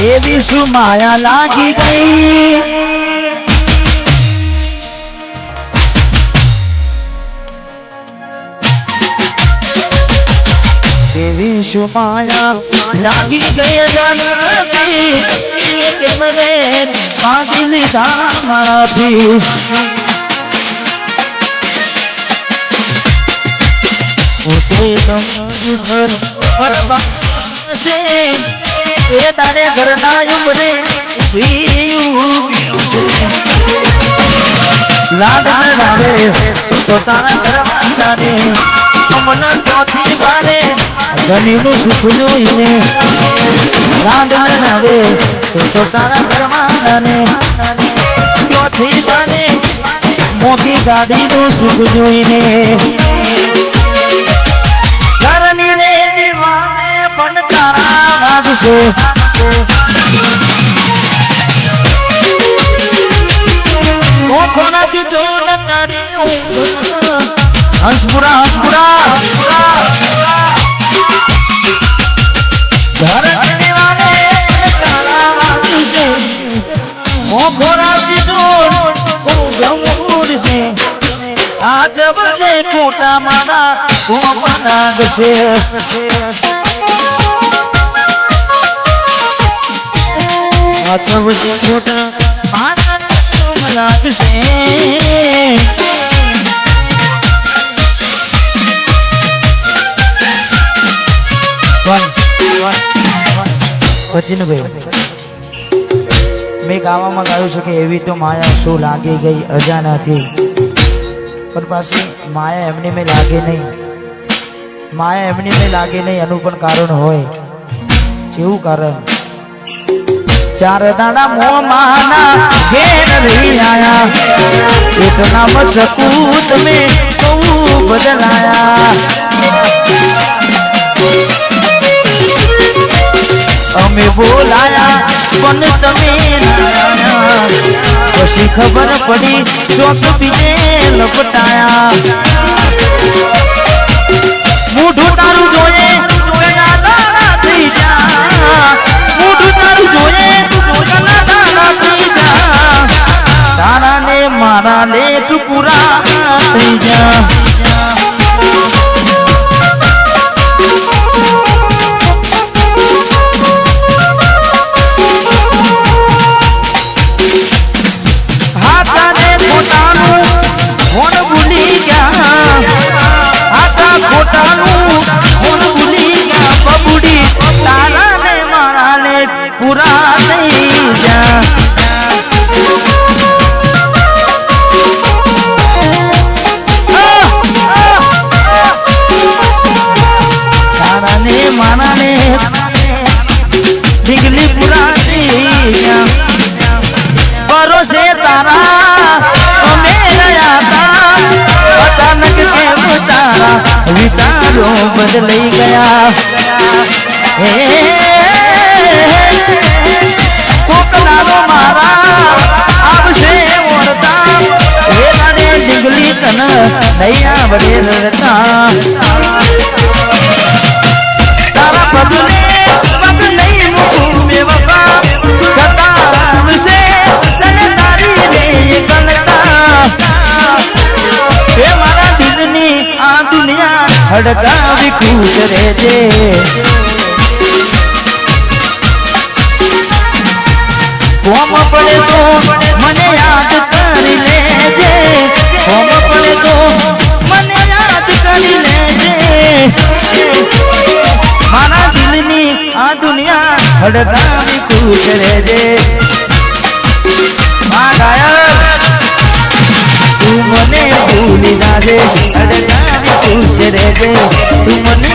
એવી શું માયા લાગી ગઈ એવી શું માયા લાગી ગઈ જાનકી કે મને બાંધી લીધા મારાથી પોતે ઘર પરવાસે એ તારે ઘરના ઉમરે લાડ રાવે તો તારા ઘરવાળાને મન ચોથી બારે ધનીનું સુખ જોઈને લાડ રાવે તો તારા ઘરવાળાને ચોથી બારે મોટી ગાડીનું સુખ જોઈને ઘરની રે દીવાને પણ તારા વાગશે કોના કી જોન તારી હંસપુરા ઘરની દીવાને તારા વાગશે કોના કી જોન ગમુડશે આજ બને ખોટા મારા કોપનાગ છે આજ બને ખોટા મારા કોપનાગ છે પછી ભાઈ મેં ગાવામાં ગાયું છે કે એવી તો માયા શું લાગી ગઈ અજાણાથી પણ પાછી માયા એમની મેં લાગે નહીં માયા એમની મેં લાગે નહીં એનું પણ કારણ હોય જેવું કારણ ચાર દાડા મોમાના ઘેર રહી આયા એક નામ સકૂત મેં બહુ બદલાયા અમે બોલાયા પણ તમે પછી ખબર પડી ચોક બીજે લપટાયા મોઢું તારું જોઈએ થઈ જા મોઢું તારું જોઈએ થઈ જા તારા ને મારા લેખ પૂરા થઈ જા ભરોસે તારા અમે રહ્યા તા અચાનક કેમ તારા વિચારો બદલાઈ ગયા હે કોકનારો મારા આવશે ઓરતા હે તારે ડીંગલી તન નૈયા વડે રડતા તારા પગલે પગ નહીં મૂકું બેવફા સતાવશે તને તારી રે ગલતા હે મારા દિલની આ દુનિયા હડકાવી ખુશ રહેજે કોમ પડે તો મને યાદ કરી લેજે કોમ પડે તો મને યાદ કરી લેજે મારા દિલની આ દુનિયા હડકાવી ખુશ રહેજે આ ગાયક તું મને ભૂલી જાજે હડકાવી ખુશ રહેજે તું મને